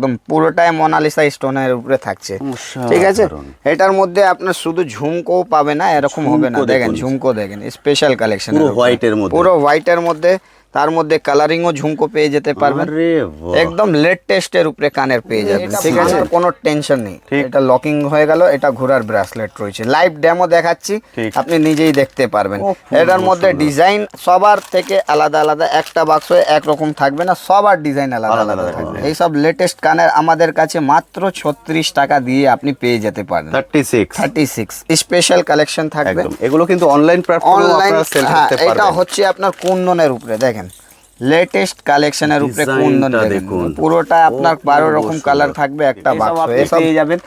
একদম পুরোটাই মোনালিসা স্টোনের উপরে থাকছে, ঠিক আছে। এটার মধ্যে আপনার শুধু ঝুমকো পাবে না, এরকম হবে না, দেখেন ঝুমকো দেখেন স্পেশাল কালেকশন, পুরো হোয়াইটের মধ্যে, তার মধ্যে কালারিংও ঝুমকো পেয়ে যেতে পারবেন, একদম লেটেস্টের উপরে কানের পেয়ে যাবেন, ঠিক আছে, কোনো টেনশন নেই। এটা লকিং হয়ে গেল, এটা ঘোরার ব্রেসলেট রয়েছে, লাইভ ডেমো দেখাচ্ছি, আপনি নিজেই দেখতে পারবেন। এটার মধ্যে ডিজাইন সবার থেকে আলাদা আলাদা, একটা বাক্স একরকম থাকবে না, সবার ডিজাইন আলাদা আলাদা থাকবে। এইসব লেটেস্ট কানের আমাদের কাছে মাত্র 36 টাকা দিয়ে আপনি পেয়ে যেতে পারেন। 36 স্পেশাল কালেকশন থাকবে, এগুলো কিন্তু অনলাইন প্ল্যাটফর্মে আপনারা সেল করতে পারবেন। এটা হচ্ছে আপনার কুন্দনের উপরে, দেখেন লেটেস্ট কালেকশনের উপরে কুন্দন, দেখুন পুরোটা আপনার 12 রকম কালার থাকবে একটা বাক্স, এসব পেয়ে যাবেন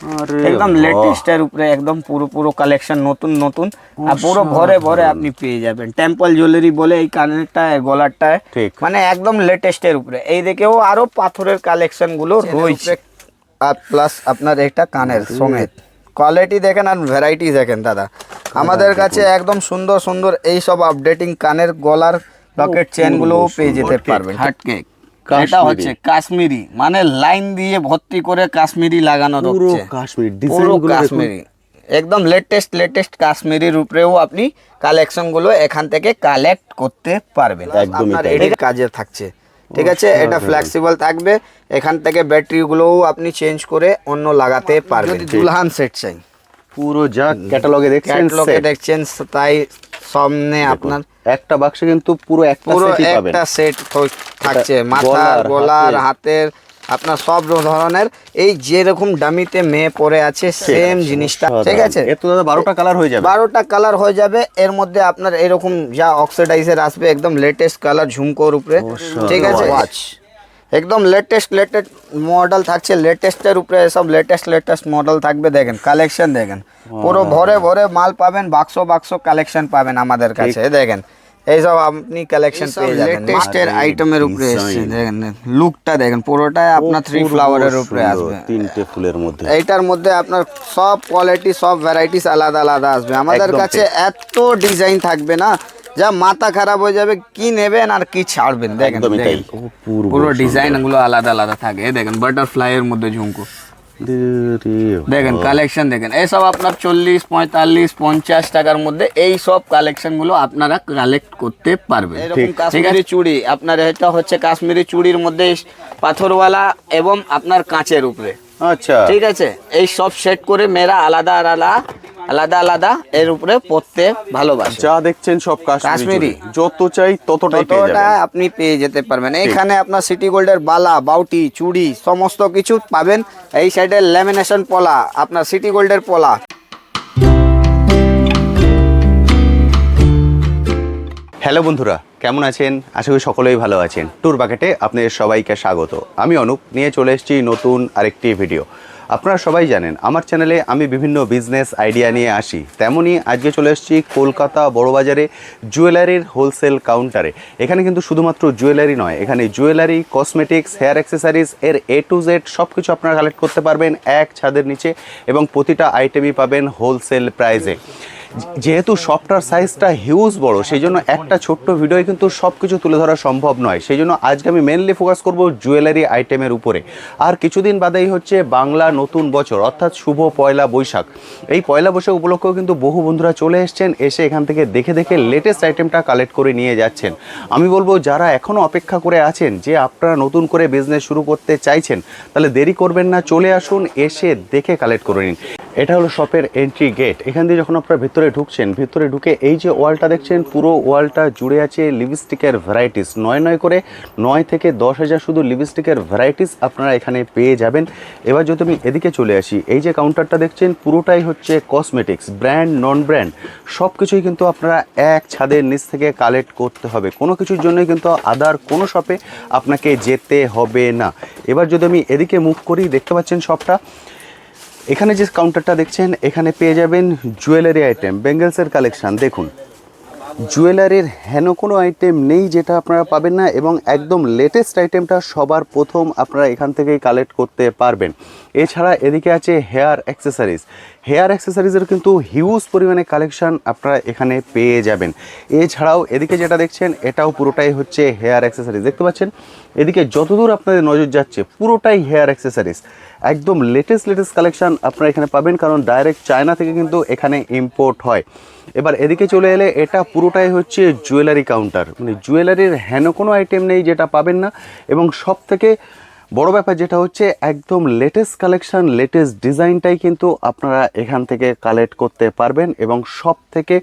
একদম লেটেস্টের উপরে, একদম পুরো কালেকশন নতুন নতুন, আর পুরো ভরে ভরে আপনি পেয়ে যাবেন। টেম্পল জুয়েলারি বলে এই কানেরটা, গলারটা, মানে একদম লেটেস্টের উপরে। এই দিকেও আরো পাথরের কালেকশন গুলো রয়েছে, আর প্লাস আপনার একটা কানের সমেত কোয়ালিটি দেখেন আর ভ্যারাইটি দেখেন দাদা, আমাদের কাছে একদম সুন্দর সুন্দর এই সব আপডেটিং কানের, গলার, লকেট, চেন গুলোও পেয়ে যেতে পারবেন। হাটকেক, এটা হচ্ছে কাশ্মীরি, মানে লাইন দিয়ে ভর্তি করে কাশ্মীরি লাগানো রয়েছে, পুরো কাশ্মীরি, একদম লেটেস্ট কাশ্মীরির উপরেও আপনি কালেকশন গুলো এখান থেকে কালেক্ট করতে পারবেন। আপনার এর কাজে থাকছে, ঠিক আছে, এটা ফ্লেক্সিবল থাকবে, এখান থেকে ব্যাটারি গুলোও আপনি চেঞ্জ করে অন্য লাগাতে পারবেন। দুলহান সেট চাই, পুরো যা ক্যাটালগে দেখছেন তাই সামনে আপনার একটা বাক্সে কিন্তু পুরো একটা সেট থাকছে, মাথার, গলার, হাতের, আপনার সব ধরনের, এই যেরকম ডামিতে মেয়ে পরে আছে সেম জিনিসটা, ঠিক আছে। এত দাদা 12টা কালার হয়ে যাবে, 12টা কালার হয়ে যাবে। এর মধ্যে আপনার এরকম যা অক্সিডাইজার আসবে, একদম লেটেস্ট কালার ঝুমকোর উপরে, ঠিক আছে, ওয়াচ একদম লেটেস্ট মডেল থাকছে, লেটেস্টের উপরে সব লেটেস্ট মডেল থাকবে। দেখেন কালেকশন দেখেন, পুরো ভরে ভরে মাল পাবেন, বাক্স কালেকশন পাবেন আমাদের কাছে। দেখেন এইসব আপনি কালেকশন পেয়ে যাবেন, লেটেস্টের আইটেমের উপরে এসেছে। দেখেন লুকটা দেখেন, পুরোটাই আপনার 3 ফ্লাওয়ারের উপরে আসবে, 3টে ফুলের মধ্যে। এইটার মধ্যে আপনার সব কোয়ালিটি, সব ভ্যারাইটিস আলাদা আলাদা আসবে। আমাদের কাছে এত ডিজাইন থাকবে না, যা মাথা খারাপ হয়ে যাবে, কি নেবেন আর কি ছাড়বেন। দেখেন পুরো ডিজাইন গুলো আলাদা আলাদা থাকে। দেখেন বাটারফ্লাই এর মধ্যে ঝুমকো, দেখেন কালেকশন দেখেন, এইসব আপনার 40, 45, 50 টাকার মধ্যে এই সব কালেকশন গুলো আপনারা কালেক্ট করতে পারবেন। এরকম কাশ্মীরি চুড়ি, আপনার এটা হচ্ছে কাশ্মীরি চুড়ির মধ্যে পাথরওয়ালা এবং আপনার কাঁচের উপরে, আচ্ছা, ঠিক আছে। এই সব সেট করে মেয়েরা আলাদা আলাদা এর উপরে পড়তে ভালোবাসে। যা দেখছেন সব কাশ্মীরি, যত চাই ততটাই আপনি পেয়ে যেতে পারবেন। এখানে আপনার সিটি গোল্ডের বালা, বাউটি, চুড়ি সমস্ত কিছু পাবেন। এই সাইডে ল্যামিনেশন পলা, আপনার সিটি গোল্ডের পলা। হ্যালো বন্ধুরা, কেমন আছেন? আশা করি সকলেই ভালো আছেন। ট্যুর বাকেটে আপনাদের সবাইকে স্বাগত। আমি অনুপ, নিয়ে চলে এসেছি নতুন আরেকটি ভিডিও। আপনারা সবাই জানেন আমার চ্যানেলে আমি বিভিন্ন বিজনেস আইডিয়া নিয়ে আসি, তেমনই আজকে চলে এসেছি কলকাতা বড়বাজারে জুয়েলারির হোলসেল কাউন্টারে। এখানে কিন্তু শুধুমাত্র জুয়েলারি নয়, এখানে জুয়েলারি, কসমেটিক্স, হেয়ার অ্যাক্সেসরিজ এর A to Z সব কিছু আপনারা কালেক্ট করতে পারবেন এক ছাদের নিচে, এবং প্রতিটা আইটেমই পাবেন হোলসেল প্রাইসে। যেহেতু শপটার সাইজটা হিউজ বড়, সেই জন্য একটা ছোট্ট ভিডিওয় কিন্তু সব কিছু তুলে ধরা সম্ভব নয়। সেই জন্য আজকে আমি মেনলি ফোকাস করব জুয়েলারি আইটেমের উপরে। আর কিছুদিন বাদেই হচ্ছে বাংলা নতুন বছর, অর্থাৎ শুভ পয়লা বৈশাখ। এই পয়লা বৈশাখ উপলক্ষেও কিন্তু বহু বন্ধুরা চলে এসছেন, এসে এখান থেকে দেখে লেটেস্ট আইটেমটা কালেক্ট করে নিয়ে যাচ্ছেন। আমি বলবো যারা এখনও অপেক্ষা করে আছেন যে আপনারা নতুন করে বিজনেস শুরু করতে চাইছেন, তাহলে দেরি করবেন না, চলে আসুন, এসে দেখে কালেক্ট করে নিন। এটা হলো শপের এন্ট্রি গেট। এখান দিয়ে যখন আপনারা ভিতরে ঢুকছেন, ভিতরে ঢুকে এই যে ওয়ালটা দেখছেন, পুরো ওয়ালটা জুড়ে আছে লিপস্টিকের ভ্যারাইটিস। 9 করে 9 থেকে 10,000 শুধু লিপস্টিকের ভ্যারাইটিস আপনারা এখানে পেয়ে যাবেন। এবার যদি আমি এদিকে চলে আসি, এই যে কাউন্টারটা দেখছেন পুরোটাই হচ্ছে কসমেটিক্স, ব্র্যান্ড নন ব্র্যান্ড সব কিছুই কিন্তু আপনারা এক ছাদের নিচ থেকে কালেক্ট করতে হবে। কোনো কিছুর জন্যই কিন্তু আদার কোনো শপে আপনাকে যেতে হবে না। এবার যদি আমি এদিকে মুভ করি, দেখতে পাচ্ছেন শপটা, এখানে যে কাউন্টারটা দেখছেন, এখানে পেয়ে যাবেন জুয়েলারি আইটেম, বেঙ্গলসের কালেকশান। দেখুন জুয়েলারির হেন কোনো আইটেম নেই যেটা আপনারা পাবেন না, এবং একদম লেটেস্ট আইটেমটা সবার প্রথম আপনারা এখান থেকেই কালেক্ট করতে পারবেন। এছাড়া এদিকে আছে হেয়ার অ্যাক্সেসরিজ। হেয়ার অ্যাক্সেসরিজের কিন্তু হিউজ পরিমাণে কালেকশন আপনারা এখানে পেয়ে যাবেন। এছাড়াও এদিকে যেটা দেখছেন এটাও পুরোটাই হচ্ছে হেয়ার অ্যাক্সেসরিজ। দেখতে পাচ্ছেন এদিকে যতদূর আপনাদের নজর যাচ্ছে পুরোটাই হেয়ার অ্যাক্সেসরিজ। একদম লেটেস্ট কালেকশন আপনারা এখানে পাবেন, কারণ ডাইরেক্ট চায়না থেকে কিন্তু এখানে ইম্পোর্ট হয়। এবার এদিকে চলে এলে এটা পুরোটাই হচ্ছে জুয়েলারি কাউন্টার, মানে জুয়েলারির হেন কোনো আইটেম নেই যেটা পাবেন না। এবং সব থেকে বড় ব্যাপার যেটা হচ্ছে একদম লেটেস্ট কালেকশন, লেটেস্ট ডিজাইনটাই কিন্তু আপনারা এখান থেকে কালেক্ট করতে পারবেন, এবং সব থেকে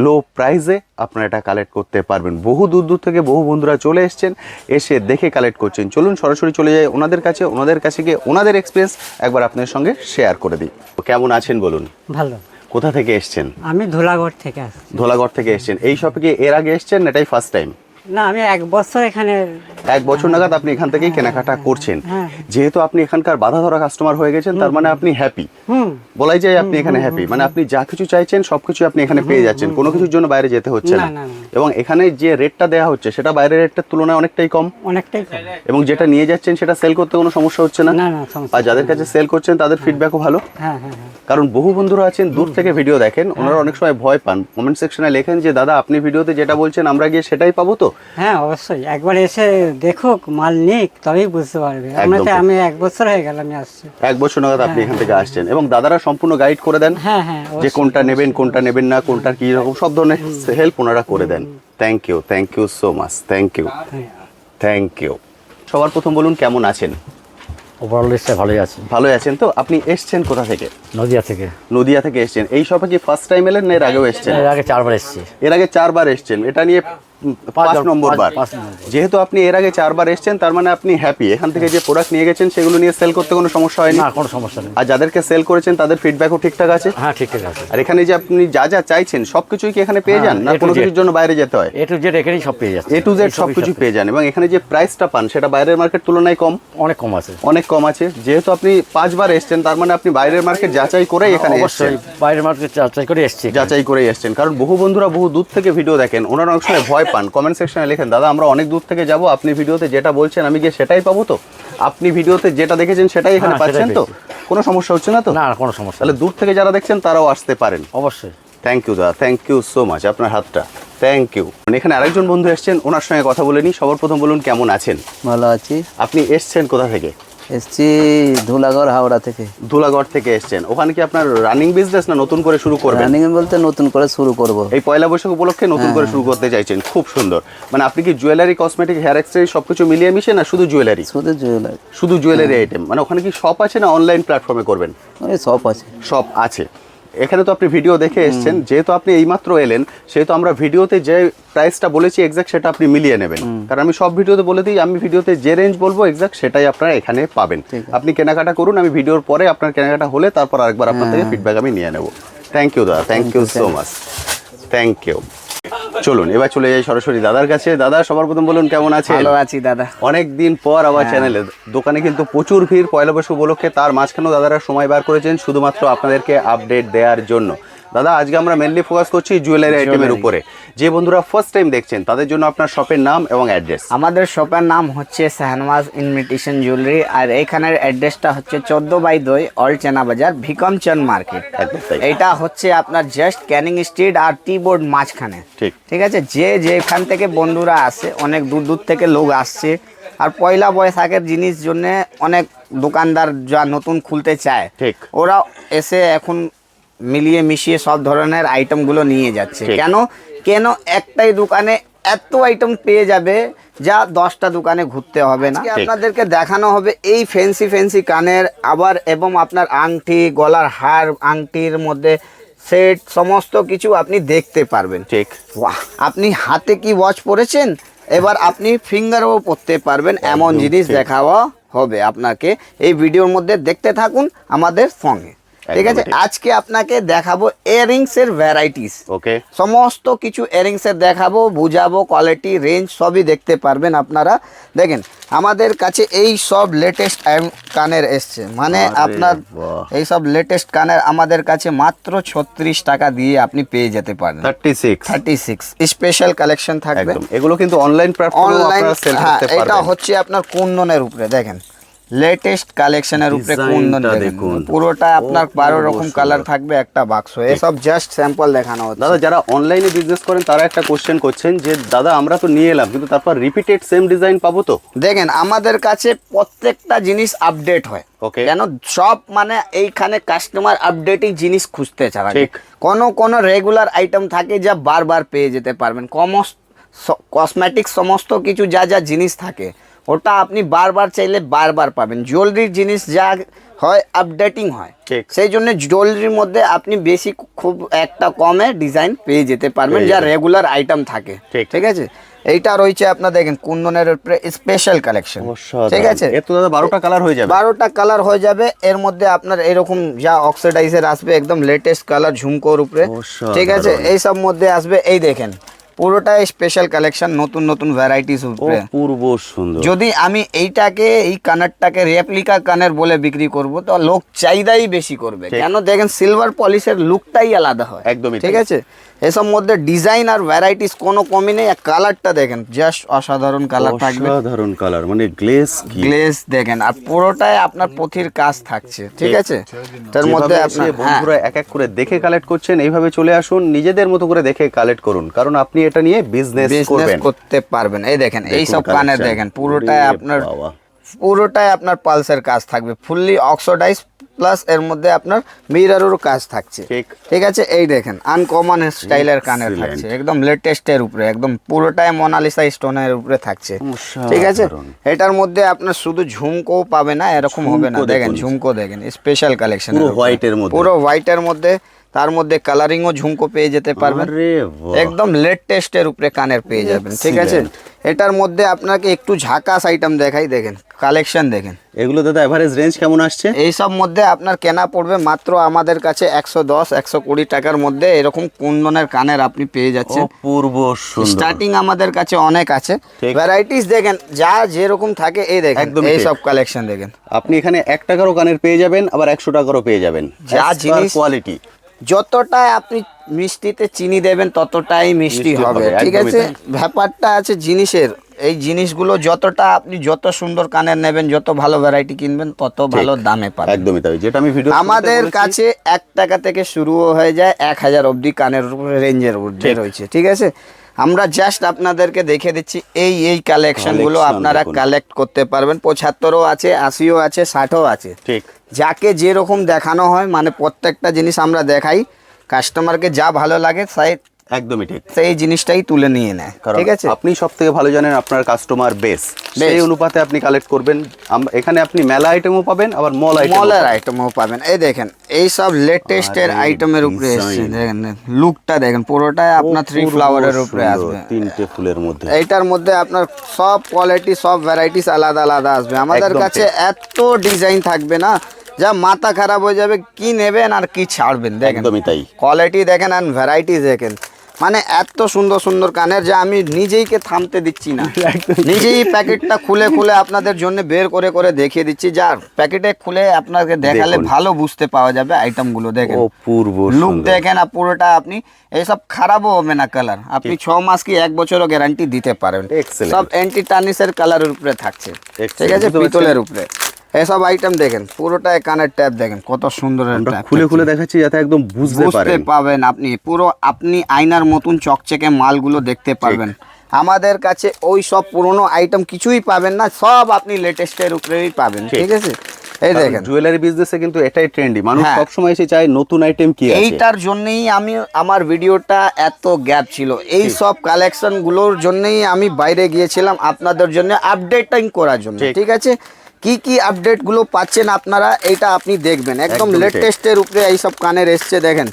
লো প্রাইসে আপনারা এটা কালেক্ট করতে পারবেন। বহু দূর থেকে বহু বন্ধুরা চলে এসছেন, এসে দেখে কালেক্ট করছেন। চলুন সরাসরি চলে যাই ওনাদের কাছে গিয়ে ওনাদের এক্সপিরিয়েন্স একবার আপনাদের সঙ্গে শেয়ার করে দিই। কেমন আছেন বলুন? ভালো। কোথা থেকে এসছেন? আমি ধুলাগড় থেকে আসছি। ধোলাগড় থেকে এসছেন। এই শপে কি এর আগে এসছেন, এটাই ফার্স্ট টাইম? না, আমি 1 বছর এখানে। 1 বছর নাগাদ আপনি এখান থেকেই কেনাকাটা করছেন। হ্যাঁ। যেহেতু আপনি এখানকার বাধা ধরা কাস্টমার হয়ে গেছেন, তার মানে আপনি হ্যাপি। বলাই যায় আপনি এখানে হ্যাপি, মানে আপনি যা কিছু চাইছেন সবকিছু আপনি এখানে পেয়ে যাচ্ছেন, কোনো কিছুর জন্য বাইরে যেতে হচ্ছে না। না। এবং এখানে যে রেটটা দেওয়া হচ্ছে সেটা বাইরের রেটটার তুলনায় অনেকটাই কম। অনেকটাই কম। এবং যেটা নিয়ে যাচ্ছেন সেটা সেল করতে কোনো সমস্যা হচ্ছে না। না, সমস্যা আর যাদের কাছে সেল করছেন তাদের ফিডব্যাকও ভালো। হ্যাঁ। কারণ বহু বন্ধুরা আছেন দূর থেকে ভিডিও দেখেন, ওনারা অনেক সময় ভয় পান, কমেন্ট সেকশনে লেখেন যে দাদা আপনি ভিডিওতে যেটা বলছেন আমরা গিয়ে সেটাই পাবো তো? হ্যাঁ, অবশ্যই একবার এসে দেখুক, মাল নিক, তবেই বুঝতে পারবে। একদম। আমি 1 বছর হয়ে গেল আমি আসছি। 1 বছর নাগাদ আপনি এখান থেকে আসছেন, এবং দাদারা সম্পূর্ণ গাইড করে দেন হ্যাঁ, যে অবশ্যই। কোনটা নেবেন কোনটা নেবেন না, কোনটার কি রকম সব ধরনের হেল্প ওনারা করে দেন। Thank you so much. Thank you. সবার প্রথম বলুন কেমন আছেন? ওভারঅল লিস্টে ভালোই আছে। ভালোই আছেন তো? আপনি এসছেন কোথা থেকে? নদিয়া থেকে। নদিয়া থেকে এসছেন। এই শপে কি ফার্স্ট টাইম এলেন না এর আগেও এসছেন? এর আগে 4 বার এসেছি। এর আগে 4 বার এসছেন, এটা নিয়ে 5 নম্বর বার। 5 নম্বর। যেহেতু আপনি এর আগে 4 বার এসছেন, তার মানে আপনি হ্যাপি। এখান থেকে যে প্রোডাক্ট নিয়ে গেছেন সেগুলো নিয়ে সেল করতে কোনো সমস্যা হয়নি? না, কোনো সমস্যা নেই। আর যাদেরকে সেল করেছেন তাদের ফিডব্যাকও ঠিকঠাক আছে? হ্যাঁ, ঠিকঠাক আছে। আর এখানে যে আপনি যা চাইছেন সবকিছুই কি এখানে পেয়ে যান, না A to কোনো Z। কিছুর জন্য বাইরে যেতে হয়? A to Z এখানেই সব পেয়ে যাচ্ছে। A to Z সবকিছু পেয়ে যান, এবং এখানে যে প্রাইসটা পান সেটা বাইরের মার্কেট তুলনায় কম, অনেক কম আছে। অনেক কম আছে। যেহেতু আপনি 5 বার এসছেন, তার মানে আপনি বাইরের মার্কেট যাচাই করে এখানে এসছেন। অবশ্যই বাইরের মার্কেট যাচাই করে এসেছি। যাচাই করে এসছেন, কারণ বহু বন্ধুরা বহু দূর থেকে ভিডিও দেখেন, ওনারা অনেক সময় ভয় পান, কমেন্ট সেকশনে লেখেন দাদা আমরা অনেক দূর থেকে যাব, আপনি ভিডিওতে যেটা বলছেন আমি গিয়ে সেটাই পাবো তো? আপনি ভিডিওতে যেটা দেখেছেন সেটাই এখানে হ্যাঁ, পাচ্ছেন সেটাই তো? কোনো সমস্যা হচ্ছে না তো? না, কোনো সমস্যা তাহলে দূর থেকে যারা দেখছেন তারাও আসতে পারেন। অবশ্যই। থ্যাংক ইউ দাদা, থ্যাংক ইউ সো মাচ। আপনার হাতটা থ্যাংক ইউ। এখানে আরেকজন বন্ধু এসছেন, ওনার সঙ্গে কথা বলে নিই। সবার প্রথম বলুন কেমন আছেন? ভালো আছি। আপনি এসছেন কোথা থেকে? এসছি ধুলাগড় হাওড়া থেকে। ধুলাগড় থেকে এসছেন। ওখানে কি আপনার রানিং বিজনেস না নতুন করে শুরু করবেন? রানিং বলতে নতুন করে শুরু করব। এই পয়লা বৈশাখ উপলক্ষে নতুন করে শুরু করতে চাইছেন, খুব সুন্দর। মানে আপনি কি জুয়েলারি, কসমেটিক, হেয়ার অ্যাক্সেসরি সবকিছু মিলিয়ে মিশিয়ে, না শুধু জুয়েলারি? শুধু জুয়েলারি। শুধু জুয়েলারি আইটেম। মানে ওখানে কি শপ আছে না অনলাইন প্ল্যাটফর্মে করবেন? ওই সব আছে। শপ আছে। এখানে তো আপনি ভিডিও দেখে এসছেন, যেহেতু আপনি এইমাত্র এলেন সেহেতু আমরা ভিডিওতে যে প্রাইসটা বলেছি এক্সাক্ট সেটা আপনি মিলিয়ে নেবেন। কারণ আমি সব ভিডিওতে বলে দিই, আমি ভিডিওতে যে রেঞ্জ বলবো এক্সাক্ট সেটাই আপনারা এখানে পাবেন। আপনি কেনাকাটা করুন, আমি ভিডিওর পরে আপনার কেনাকাটা হলে তারপর আরেকবার আপনার থেকে ফিডব্যাক আমি নিয়ে নেব। থ্যাংক ইউ দাদা, thank you so much. Thank you. চলুন এবার চলে যাই সরাসরি দাদার কাছে। দাদা সবার প্রথম বলুন কেমন আছেন? ভালো আছি দাদা। অনেক দিন পর আবার চ্যানেলে, দোকানে কিন্তু প্রচুর ভিড় পয়লা বৈশাখ উপলক্ষে, তার মাঝখানেও দাদারা সময় বার করেছেন শুধুমাত্র আপনাদেরকে আপডেট দেওয়ার জন্য। দাদা আজকে আমরা মেনলি ফোকাস করছি জুয়েলারি আইটেমের উপরে। যে বন্ধুরা ফার্স্ট টাইম দেখছেন তাদের জন্য আপনার শপের নাম এবং অ্যাড্রেস। আমাদের শপের নাম হচ্ছে শাহনওয়াজ ইমিটেশন জুয়েলারি, আর এইখানের অ্যাড্রেসটা হচ্ছে 14/2 অল চেনা বাজার, ভিকমচন্দ মার্কেট। একদম তাই। এইটা হচ্ছে আপনার জাস্ট ক্যানিং স্ট্রিট আর টি বোর্ড মাঝখানে। ঠিক। ঠিক আছে। যেখান থেকে বন্ধুরা আসে, অনেক দূর থেকে লোক আসছে, আর পয়লা বৈশাখের জিনিস জন্য অনেক দোকানদার যা নতুন খুলতে চায়, ঠিক, ওরা এসে এখন মিলিয়ে মিশিয়ে সব ধরনের আইটেমগুলো নিয়ে যাচ্ছে। ঠিক। কেন একটাই দোকানে এত আইটেম পেয়ে যাবে যা 10টা দোকানে ঘুরতে হবে না। আপনাদেরকে দেখানো হবে এই ফ্যান্সি কানের, আবার এবং আপনার আংটি, গলার হার, আংটির মধ্যে সেট, সমস্ত কিছু আপনি দেখতে পারবেন। ঠিক। বাহ, আপনি হাতে কি ওয়াচ পরেছেন, এবার আপনি ফিঙ্গারও পরতে পারবেন, এমন জিনিস দেখাওয়া হবে আপনাকে। এই ভিডিওর মধ্যে দেখতে থাকুন আমাদের সঙ্গে। ঠিক আছে, ঠিক। আজকে আপনাকে দেখাবো ইয়ারিংস এর ভ্যারাইটিস। ওকে, সমস্ত কিছু ইয়ারিংস এর দেখাবো, বুঝাবো, কোয়ালিটি রেঞ্জ সবই দেখতে পারবেন আপনারা। দেখেন আমাদের কাছে এই সব লেটেস্ট কানের এসছে, মানে আরে আপনার বাহ। এই সব লেটেস্ট কানের আমাদের কাছে মাত্র 36 টাকা দিয়ে আপনি পেয়ে যেতে পারেন। 36 36 স্পেশাল কালেকশন থাকবে একদম। এগুলো কিন্তু অনলাইন প্ল্যাটফর্মে অনলাইন। আপনারা সেল হ্যাঁ, করতে এটা পারবেন। হচ্ছে আপনার কুন্দনের উপরে, দেখেন লেটেস্ট কালেকশনের উপরে ডিজাইনটা কুন্দন দেখেন, দেখুন। পুরোটা আপনার 12 রকম কালার থাকবে একটা বাক্স। এসব জাস্ট স্যাম্পল দেখানো হচ্ছে। দাদা যারা অনলাইনে বিজনেস করেন তারা একটা কোশ্চেন করছেন যে দাদা আমরা তো নিয়ে এলাম কিন্তু তারপর রিপিটেড সেম ডিজাইন পাবো তো? দেখেন আমাদের কাছে প্রত্যেকটা জিনিস আপডেট হয়, Okay. কেন সব মানে এইখানে কাস্টমার আপডেটিং জিনিস খুঁজতে চায়। ঠিক। কোন রেগুলার আইটেম থাকে যা বারবার পেয়ে যেতে পারবেন। কসমেটিক সমস্ত কিছু যা যা জিনিস থাকে ওটা আপনি বারবার চাইলে বারবার পাবেন। জুয়েলারির জিনিস যা হয় আপডেটিং হয়, ঠিক। সেই জন্য জুয়েলারির মধ্যে আপনি বেশি খুব একটা কমে ডিজাইন পেয়ে যেতে পারবেন পেয়ে যা যাবেন। রেগুলার আইটেম থাকে। ঠিক। ঠিক আছে, এইটা রয়েছে আপনার দেখেন কুন্দনের উপরে স্পেশাল কালেকশন। ঠিক আছে, এর তো দাদা 12টা কালার হয়ে যাবে। 12টা কালার হয়ে যাবে। এর মধ্যে আপনার এরকম যা অক্সিডাইজার আসবে একদম লেটেস্ট কালার ঝুমকোর উপরে। অসাধারণ। ঠিক আছে, এই সব মধ্যে আসবে, এই দেখেন পুরোটাই স্পেশাল কালেকশন, নতুন নতুন ভ্যারাইটিস উপরে। অপূর্ব সুন্দর। যদি আমি এইটাকে এই কানেরটাকে রেপ্লিকা কানের বলে বিক্রি করব তো লোক চাহিদাই বেশি করবে, ঠিক। কেন দেখেন সিলভার পলিশের লুকটাই আলাদা হয়। একদমই ঠিক তাই। আছে, এসব মধ্যে ডিজাইন আর ভ্যারাইটিস কোনো কমই নেই। কালারটা দেখেন জাস্ট অসাধারণ কালার থাকবে, অসাধারণ কালার, মানে গ্লেজ কি গ্লেজ দেখেন, আর পুরোটাই আপনার পুঁথির কাজ থাকছে। ঠিক আছে, তার মধ্যে যেভাবে আপনার এসে বন্ধুরা এক এক করে দেখে কালেক্ট করছেন, এইভাবে চলে আসুন, নিজেদের মতো করে দেখে কালেক্ট করুন, কারণ আপনি এটা নিয়ে বিজনেস বিজনেস করবেন। করতে পারবেন। এই দেখেন এই সব দেখুন কানের collection। দেখেন পুরোটাই ওরে আপনার বাবা। পুরোটাই আপনার পালসের কাজ থাকবে, ফুললি অক্সিডাইজ প্লাস এর মধ্যে আপনার মিররেরও কাজ থাকছে। ঠিক। ঠিক আছে, এই দেখেন আনকমন স্টাইলের কানের Excellent। থাকছে, একদম লেটেস্টের উপরে, একদম পুরোটাই মোনালিসা স্টোনের উপরে থাকছে। ঠিক আছে, অসাধারণ। এটার মধ্যে আপনার শুধু ঝুমকো পাবে না, এরকম হবে না। ঝুমকো দেখেন দেখুন। ঝুমকো দেখেন স্পেশাল কালেকশন, পুরো white এর মধ্যে। পুরো হোয়াইটের মধ্যে, তার মধ্যে কালারিংও ঝুমকো পেয়ে যেতে পারবেন। আরে বাহ। একদম লেটেস্টের উপরে কানের পেয়ে যাবেন। ঠিক আছে, এটার মধ্যে আপনাকে একটু ঝাকাস আইটেম দেখাই, দেখেন কালেকশন দেখেন। এগুলো দাদা এভারেজ রেঞ্জ কেমন আসছে? এইসব মধ্যে আপনার কেনা পড়বে মাত্র আমাদের কাছে 110-120 টাকার মধ্যে এরকম কুন্দনের কানের আপনি পেয়ে যাচ্ছেন। অপূর্ব সুন্দর। স্টার্টিং আমাদের কাছে অনেক আছে, ঠিক। ভ্যারাইটিস দেখেন যা যেরকম থাকে, এই দেখেন একদমই ঠিক। এইসব কালেকশন দেখেন। আপনি এখানে 1 টাকারও কানের পেয়ে যাবেন, আবার 100 টাকারও পেয়ে যাবেন, যা জিনিস- কোয়ালিটি। যতটাই আপনি মিষ্টিতে চিনি দেবেন ততটাই মিষ্টি মিষ্টি হবে। হবে, ঠিক একদমই আছে, তাই। ব্যাপারটা আছে জিনিসের, এই জিনিসগুলো যতটা আপনি যত সুন্দর কানের নেবেন, যত ভালো ভ্যারাইটি কিনবেন, তত ভালো দামে পাবেন। একদমই তাই, যেটা আমি ভিডিও আমাদের কাছে 1 টাকা থেকে শুরু হয়ে যায় 1000 অবধি কানের রেঞ্জের মধ্যে রয়েছে। ঠিক আছে, আমরা জাস্ট আপনাদেরকে দেখে দিচ্ছি এই কালেকশনগুলো Collection আপনারা দেখুন। কালেক্ট করতে পারবেন। 75ও আছে, 80ও আছে, 60ও আছে। ঠিক। যাকে যেরকম দেখানো হয়, মানে প্রত্যেকটা জিনিস আমরা দেখাই, কাস্টমারকে যা ভালো লাগে একদমই ঠিক। সেই জিনিসটাই তুলে নিয়ে নেয়। কারণ ঠিক আছে, আপনি সব থেকে ভালো জানেন আপনার কাস্টমার বেস, সেই অনুপাতে আপনি কালেক্ট করবেন। এখানে আপনি মেলা আইটেমও পাবেন, আবার মল আইটেম। মলের আইটেমও পাবেন। এই দেখেন এই সব লেটেস্টের আরে আইটেমের উপরে এসছে, design। দেখেন লুকটা দেখেন, পুরোটাই আপনার 3 ফ্লাওয়ারের উপরে আসবে। 3টে ফুলের মধ্যে। এইটার মধ্যে আপনার সব কোয়ালিটি, সব ভ্যারাইটিস আলাদা আলাদা আসবে। আমাদের একদম কাছে ঠিক। এত ডিজাইন থাকবে না, যা মাথা খারাপ হয়ে যাবে, কি নেবেন আর কি ছাড়বেন। দেখেন একদমই তাই। কোয়ালিটি দেখেন আর ভ্যারাইটিস দেখেন, মানে এত সুন্দর সুন্দর কানের যা আমি নিজেইকে থামতে দিচ্ছি না। নিজেই প্যাকেটটা খুলে খুলে আপনাদের জন্য বের করে করে দেখিয়ে দিচ্ছি, যার প্যাকেটে খুলে আপনাকে দেখালে দেখুন। ভালো বুঝতে পাওয়া যাবে আইটেমগুলো। দেখেন অপূর্ব লুক সুন্দর। দেখেন, আর পুরোটা আপনি এইসব খারাপও হবে না কালার, আপনি 6 মাস কি 1 বছরও গ্যারান্টি দিতে পারেন। Excellent। সব অ্যান্টি টার্নিশের কালারের উপরে থাকছে। Excellent। ঠিক আছে, বুঝতে পারছেন? পিতলের উপরে এসব আইটেম দেখেন, পুরোটাই কানের ট্যাপ দেখেন কত সুন্দর আমরা ট্যাপ খুলে খুলে দেখাচ্ছি যাতে একদম বুঝতে বুঝতে পারেন। পাবেন। আপনি আয়নার মতন চকচকে মালগুলো দেখতে পারবেন। আমাদের কাছে ওই সব পুরনো আইটেম কিছুই পাবেন না, সব আপনি লেটেস্টের উপরেই পাবেন। ঠিক আছে, এই দেখেন জুয়েলারি বিজনেসে কিন্তু এটাই ট্রেন্ডি, মানুষ হ্যাঁ। সবসময় এসে চায় নতুন আইটেম কি আছে। এইটার জন্যই আমি আমার ভিডিওটা এত গ্যাপ ছিল, এই সব কালেকশনগুলোর জন্যই আমি বাইরে গিয়েছিলাম আপনাদের জন্য আপডেটিং করার জন্য। ঠিক। ঠিক আছে, কি কি আপডেটগুলো পাচ্ছেন আপনারা এইটা আপনি দেখবেন। একদম একদমই ঠিক। লেটেস্টের উপরে এইসব কানের এসছে, দেখেন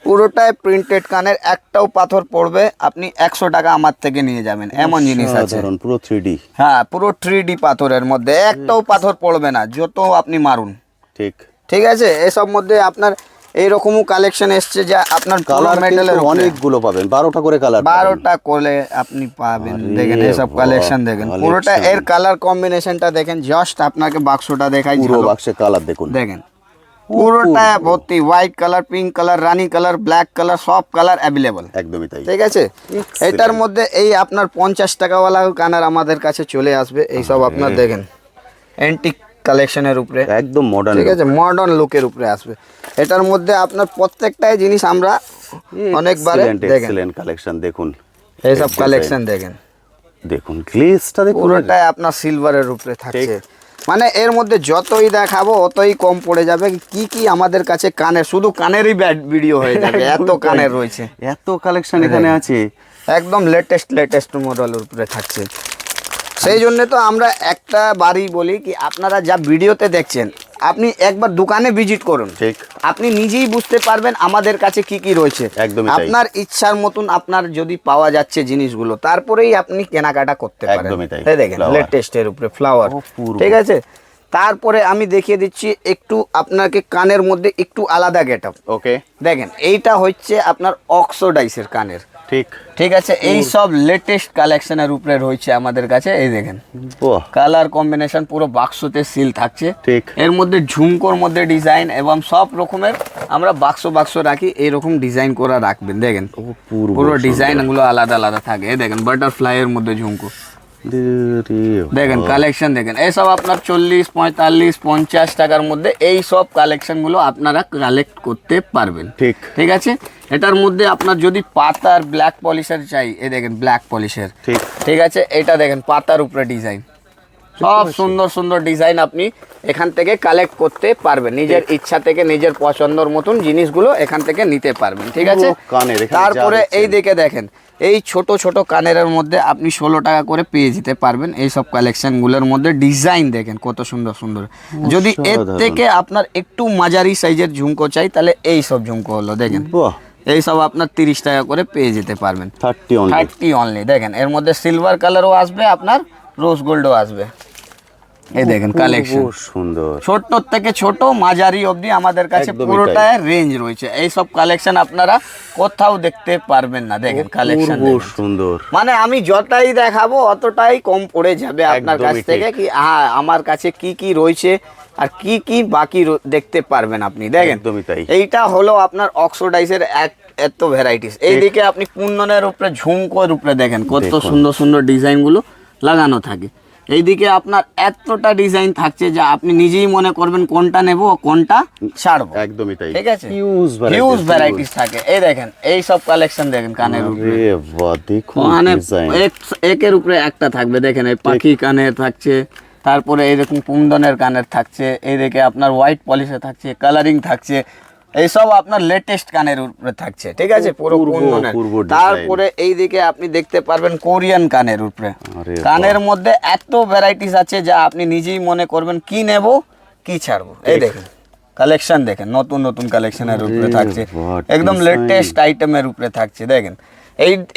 পুরোটাই প্রিন্টেড কানের, একটাও পাথর পড়বে আপনি 100 টাকা আমার থেকে নিয়ে যাবেন, এমন জিনিস আছে। সাধারণ পুরো 3D। হ্যাঁ, পুরো 3D পাথরের মধ্যে একটাও পাথর পড়বে না, যত আপনি মারুন। ঠিক। ঠিক আছে, এসব মধ্যে আপনার এইরকমও কালেকশন এসছে যা আপনার কালার মেটালের অনেকগুলো পাবেন, 12টা করে কালার 12টা করে আপনি পাবেন। দেখেন এসব কালেকশন দেখেন, পুরোটা এর কালার কম্বিনেশনটা দেখেন। জাস্ট আপনাকে বাক্সটা দেখাই, পুরো বাক্সে কালার দেখুন, দেখেন পুরোটা ভর্তি হোয়াইট কালার, পিঙ্ক কালার, রানী কালার, ব্ল্যাক কালার, সব কালার অ্যাভেলেবল। একদমই তাই। ঠিক আছে, এটার মধ্যে এই আপনার 50 টাকাওয়ালা কানার আমাদের কাছে চলে আসবে। এইসব আপনার দেখেন অ্যান্টিক কালেকশনের উপরে, একদম মডার্ন, ঠিক আছে, মডার্ন লুকের উপরে আসবে। এটার মধ্যে আপনার প্রত্যেকটাই জিনিস আমরা অনেকবারে দেখেন, এক্সেলেন্ট কালেকশন দেখুন, এইসব কালেকশন দেখেন, দেখুন গ্লেজটা দেখুন, পুরোটাই আপনার সিলভারের উপরে থাকছে। মানে এর মধ্যে যতই দেখাবো অতই কম পড়ে যাবে। কি কি আমাদের কাছে কানের, শুধু কানেরই ভিডিও হয়ে যাবে, এত কানের রয়েছে, এত কালেকশন এখানে আছে, একদম লেটেস্ট মডেলের উপরে থাকছে। সেই জন্য তো আমরা একটা বারই বলি কি আপনারা যা ভিডিওতে দেখছেন আপনি একবার দোকানে ভিজিট করুন, ঠিক, আপনি নিজেই বুঝতে পারবেন আমাদের কাছে কি কি রয়েছে। একদমই তাই। আপনার ইচ্ছার মতন আপনার যদি পাওয়া যাচ্ছে জিনিসগুলো, তারপরেই আপনি কেনাকাটা করতে পারেন। একদমই তাই। এই দেখেন Flower। লেটেস্টের উপরে ফ্লাওয়ার, অপূর্ব। ঠিক আছে। তারপরে আমি দেখিয়ে দিচ্ছি একটু আপনাকে কানের মধ্যে একটু আলাদা গেটআপ। ওকে, দেখেন এইটা হচ্ছে আপনার অক্সোডাইসের কানের, ঠিক, ঠিক আছে। এই সব লেটেস্ট কালেকশনের উপরে রয়েছে আমাদের কাছে। এই দেখেন বাহ, কালার কম্বিনেশন পুরো বাক্সতে সিল থাকছে, ঠিক, এর মধ্যে ঝুমকোর মধ্যে ডিজাইন এবং সব রকমের আমরা বাক্স রাখি, এইরকম ডিজাইন করা রাখবেন। দেখেন অপূর্ব পুরো ডিজাইনগুলো আলাদা আলাদা থাকে। এই দেখেন বাটারফ্লাই এর মধ্যে ঝুমকো, দেখেন কালেকশন দেখেন। এইসব আপনার 40, 45, 50 টাকার মধ্যে এই সব কালেকশনগুলো আপনারা কালেক্ট করতে পারবেন। ঠিক, ঠিক আছে, এটার মধ্যে আপনার যদি পাতার ব্ল্যাক পলিশের চাই, এই দেখেন ব্ল্যাক পলিশের, ঠিক, ঠিক আছে। এটা দেখেন পাতার উপরে ডিজাইন, সব সুন্দর সুন্দর ডিজাইন আপনি এখান থেকে কালেক্ট করতে পারবেন। নিজের ইচ্ছা থেকে নিজের পছন্দের মতন জিনিসগুলো এখান থেকে নিতে পারবেন, ঠিক আছে। পুরো কানের এখানে যা তারপরে দেখছেন। এই দিকে দেখেন এই ছোট ছোট কানের মধ্যে আপনি 16 টাকা করে পেয়ে যেতে পারবেন। এই সব কালেকশনগুলোর মধ্যে ডিজাইন দেখেন কত সুন্দর সুন্দর। যদি এর অসাধারণ। থেকে আপনার একটু মাঝারি সাইজের ঝুমকো চাই, তাহলে এই সব ঝুমকো হলো দেখেন, বাহ, এই সব আপনার 30 টাকা করে পেয়ে যেতে পারবেন। 30 অনলি, 30 অনলি। দেখেন এর মধ্যে সিলভার কালারও আসবে, আপনার রোজ গোল্ডও আসবে। এই দেখেন কালেকশন, খুব সুন্দর, ছোট থেকে ছোট মাঝারি অবধি আমাদের কাছে একদমই পুরোটা রেঞ্জ রয়েছে। এই সব কালেকশন আপনারা কোথাও দেখতে পারবেন না। দেখেন কালেকশন খুব সুন্দর, মানে আমি যতটাই দেখাবো অতটাই কম পড়ে যাবে আপনার কাছ একদমই থেকে। কি হ্যাঁ, আমার কাছে কি কি রয়েছে আর কি কি বাকি দেখতে পারবেন আপনি। দেখেন একদমই তাই। এইটা হলো আপনার অক্সোডাইসের এত ভ্যারাইটিস। এইদিকে আপনি কুন্দনের উপরে ঝুমকোর উপরে দেখেন কত দেখুন। সুন্দর সুন্দর ডিজাইনগুলো লাগানো থাকে। এইদিকে আপনার এতটা ডিজাইন থাকছে যা আপনি নিজেই মনে করবেন কোনটা নেব কোনটা ছাড়বো। একদমই তাই, ঠিক আছে, হিউজ হিউজ ভ্যারাইটিস থাকে। এই দেখেন এই সব কালেকশন দেখেন কানের উপরে, আরে বাহ, দেখুন মানে ডিজাইন, একের উপরে একটা থাকবে। দেখেন এই পাখি কানের থাকছে, তারপরে এইরকম কুন্দনের কানের থাকছে, এইদিকে আপনার হোয়াইট পলিশে থাকছে, কালারিং থাকছে, এইসব আপনার লেটেস্ট কানের উপরে থাকছে। ঠিক আছে, পুরো কুন্দনের। অপূর্ব design। তারপরে এইদিকে আপনি দেখতে পারবেন কোরিয়ান কানের উপরে। আরে কানের মধ্যে এত ভ্যারাইটিস আছে যা আপনি নিজেই মনে করবেন কি নেব কি ছাড়বো। এই দেখেন কালেকশন দেখেন, নতুন নতুন কালেকশনের উপরে থাকছে, what একদম design। লেটেস্ট আইটেমের উপরে থাকছে। দেখেন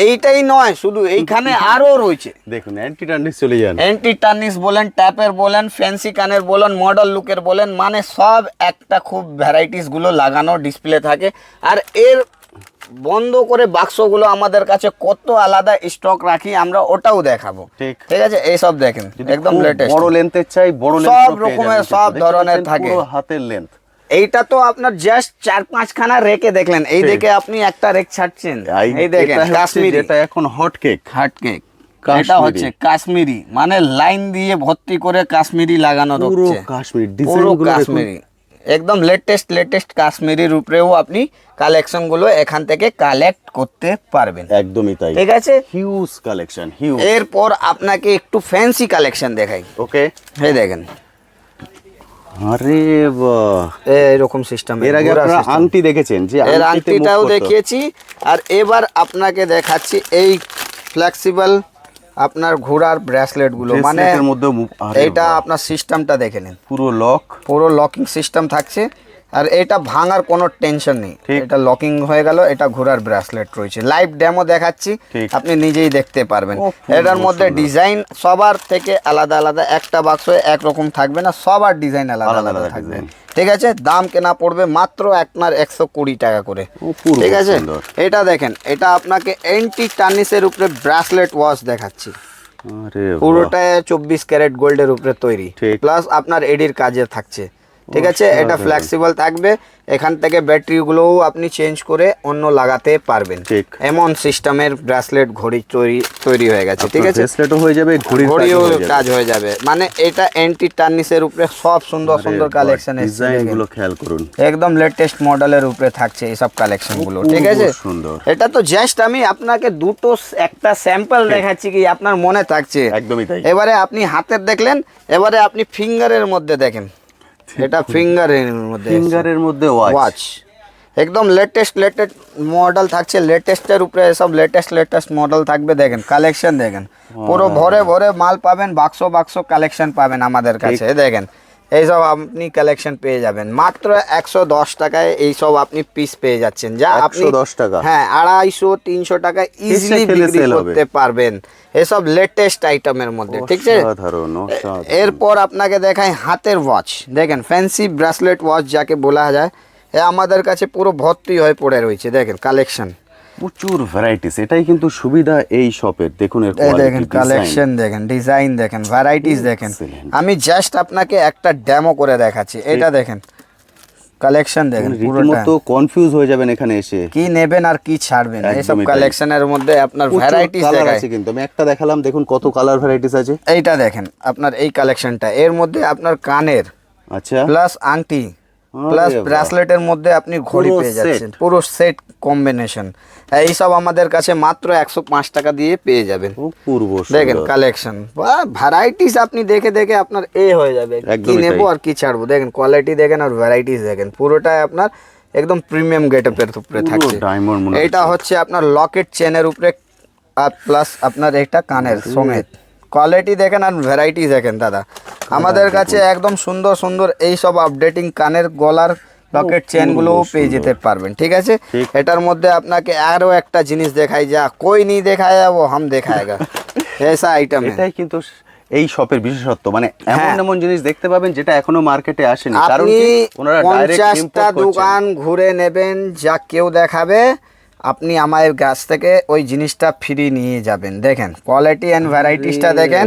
এইটাই নয় শুধু, এইখানে আরো রয়েছে। দেখুন অ্যান্টি টার্নিশ চলে যান, অ্যান্টি টার্নিশ বলেন, ট্যাপের বলেন, ফ্যান্সি কানের বলেন, মডেল লুকের বলেন, মানে সব একটা খুব ভ্যারাইটিস গুলো লাগানো ডিসপ্লে থাকে। আর এর বন্ধ করে বাক্সগুলো আমাদের কাছে কত আলাদা স্টক রাখি আমরা ওটাও দেখাবো। ঠিক। ঠিক আছে, এই সব দেখেন একদম খুব লেটেস্ট, বড় লেন্থের চাই, বড় সব লেন্থ রকমের সব ধরনের থাকে। পুরো হাতের লেন্থ, এইটা তো আপনার জাস্ট 4-5 খানা রেখে দেখলেন, এই দেখে আপনি একটা রেক ছাড়ছেন। এই দেখেন কাশ্মীরি, এটা এখন হট কেক, হাট কেক, কাশ্মীরি। এটা হচ্ছে কাশ্মীরি, মানে লাইন দিয়ে ভর্তি করে কাশ্মীরি লাগানো পুরো রয়েছে, কাশ্মীরি পুরো ডিজাইনগুলো দেখুন, কাশ্মীরি, একদম লেটেস্ট কাশ্মীরির উপরেও আপনি কালেকশন গুলো এখান থেকে কালেক্ট করতে পারবেন। একদমই তাই, ঠিক আছে, হিউজ কালেকশন, হিউজ। এরপর আপনাকে একটু ফ্যান্সি কালেকশন দেখাই। ওকে, এই দেখেন আরে বাহ, এইরকম সিস্টেম। এর আগে আপনারা আংটি দেখেছেন, যে এর আংটিতে move আংটিটাও করতো। দেখিয়েছি, আর এবার আপনাকে দেখাচ্ছি এই ফ্লেক্সিবল আপনার ঘোড়ার ব্রেসলেট গুলো, মানে Bracelet এর মধ্যে move- আরে এইটা বাহ। আপনার সিস্টেমটা দেখে নিন, পুরো লক, পুরো লকিং সিস্টেম থাকছে। আর এটা ভাঙার কোনো টেনশন নেই, ঠিক। এটা লকিং হয়ে গেল, এটা ঘোরার ব্রেসলেট রয়েছে, লাইভ ডেমো দেখাচ্ছি, ঠিক। আপনি নিজেই দেখতে পারবেন। ও, খুব এটার মধ্যে সুন্দর। ডিজাইন সবার থেকে আলাদা আলাদা, একটা বাক্স একরকম থাকবে না, সবার ডিজাইন আলাদা আলাদা আলাদা আলাদা থাকবে। design। ঠিক আছে, দাম কেনা পড়বে মাত্র আপনার 120 টাকা করে। অপূর্ব ঠিক আছে, সুন্দর। এটা দেখেন, এটা আপনাকে এন্টি টার্নিসের উপরে ব্রেসলেট ওয়াচ দেখাচ্ছি, আরে বাহ। পুরোটা 24 ক্যারেট গোল্ডের উপরে তৈরি, ঠিক। প্লাস আপনার এডির কাজে থাকছে। ঠিক আছে, এটা অসাধারণ। ফ্লেক্সিবল থাকবে, এখান থেকে ব্যাটারিগুলোও আপনি চেঞ্জ করে অন্য লাগাতে পারবেন। ঠিক। এমন সিস্টেমের ব্রেসলেট ঘড়ি তৈরি হয়ে গেছে। ঠিক আছে, ব্রেসলেটও হয়ে যাবে, ঘড়ির ঘড়িও কাজও হয়ে যাবে। কাজ হয়ে যাবে, মানে এটা অ্যান্টি টার্নিসের উপরে সব সুন্দর সুন্দর কালেকশন এসেছে ডিজাইন দেখেন। গুলো খেয়াল করুন, একদম লেটেস্ট মডেলের উপরে থাকছে এইসব কালেকশন গুলো। ঠিক আছে, অপূর্ব সুন্দর। এটা তো জাস্ট আমি আপনাকে একটা স্যাম্পল দেখাচ্ছি, কি আপনার মনে থাকছে। একদমই তাই। এবারে আপনি হাতের দেখলেন, এবারে আপনি ফিঙ্গারের মধ্যে দেখেন, এটা ফিঙ্গারের মধ্যে ফিঙ্গারের মধ্যে ওয়াচ একদম লেটেস্ট মডেল থাকছে, লেটেস্টের উপরে সব লেটেস্ট মডেল থাকবে। দেখেন কালেকশন দেখেন, পুরো ভরে ভরে মাল পাবেন, বাক্স কালেকশন পাবেন আমাদের কাছে। দেখেন এইসব আপনি কালেকশন পেয়ে যাবেন মাত্র 110 টাকায়, এইসব আপনি পিস পেয়ে যাচ্ছেন, যা আপনি 110 টাকা? হ্যাঁ 250-300 টাকা ইজিলি খেলে বিক্রি sell হবে। করতে পারবেন এসব লেটেস্ট আইটেমের মধ্যে। ঠিক আছে, অসাধারণ, অসাধারণ। এরপর আপনাকে দেখাই হাতের ওয়াচ। দেখেন ফ্যান্সি ব্রেসলেট ওয়াচ যাকে বলা যায়, এ আমাদের কাছে পুরো ভর্তি হয়ে পড়ে রয়েছে। দেখেন কালেকশন, প্রচুর ভ্যারাইটিস, এটাই কিন্তু সুবিধা এই শপের। দেখুন এর এই কোয়ালিটি, দেখেন কালেকশন দেখেন, ডিজাইন দেখেন, ভ্যারাইটিস দেখেন। Excellent. আমি জাস্ট আপনাকে একটা ডেমো করে দেখাচ্ছি, এটা দেখেন কালেকশন দেখেন পুরোটা, রীতিমতো কনফিউজ হয়ে যাবেন এখানে এসে। কি নেবেন আর কি ছাড়বেন। একদমই এইসব তাই। কালেকশনের মধ্যে আপনার প্রচুর ভ্যারাইটিস colour দেখায়। আছে, কিন্তু আমি একটা দেখালাম, দেখুন কত কালার ভ্যারাইটিস আছে। এইটা দেখেন আপনার এই কালেকশনটা, এর মধ্যে আপনার কানের আচ্ছা, প্লাস আংটি আরে প্লাস বাহ। ব্রেসলেটের মধ্যে আপনি ঘড়ি পুরো পেয়ে যাচ্ছেন, set। পুরো সেট কম্বিনেশন। এইসব আমাদের কাছে মাত্র 105 টাকা দিয়ে পেয়ে যাবেন। অপূর্ব দেখেন সুন্দর। কালেকশন ভ্যারাইটিস, আপনি দেখে আপনার হয়ে যাবে কি একদমই নেবো তাই। আর কি ছাড়বো। দেখেন কোয়ালিটি দেখেন আর ভ্যারাইটিস দেখেন, পুরোটাই আপনার একদম প্রিমিয়াম গেটআপের উপরে পুরো থাকছে। diamond মনে এটা হচ্ছে। হচ্ছে আপনার লকেট চেনের উপরে, আর প্লাস আপনার এটা কানের সঙ্গে। কোয়ালিটি দেখেন আর ভ্যারাইটি দেখেন দাদা, আমাদের কাছে একদম সুন্দর সুন্দর এই সব আপডেটিং কানের গলার লকেট চেন গুলোও পেয়ে যেতে পারবেন। ঠিক আছে, ঠিক। এটার মধ্যে আপনাকে আরো একটা জিনিস দেখাই, যা কোই नहीं দেখায়া वो हम দেখাएगा ऐसा आइटम है। এটাই কিন্তু এই শপের বিশেষত্ব, মানে এমন হ্যাঁ। এমন জিনিস দেখতে পাবেন যেটা এখনো মার্কেটে আসেনি। কারণ আপনি কি ওনারা ডাইরেক্ট 50টা ইম্পোর্ট করছেন। দোকান ঘুরে নেবেন, যা কেউ দেখাবে আপনি আমার কাছ থেকে ওই জিনিসটা ফ্রি নিয়ে যাবেন। দেখেন কোয়ালিটি এন্ড ভ্যারাইটিসটা দেখেন,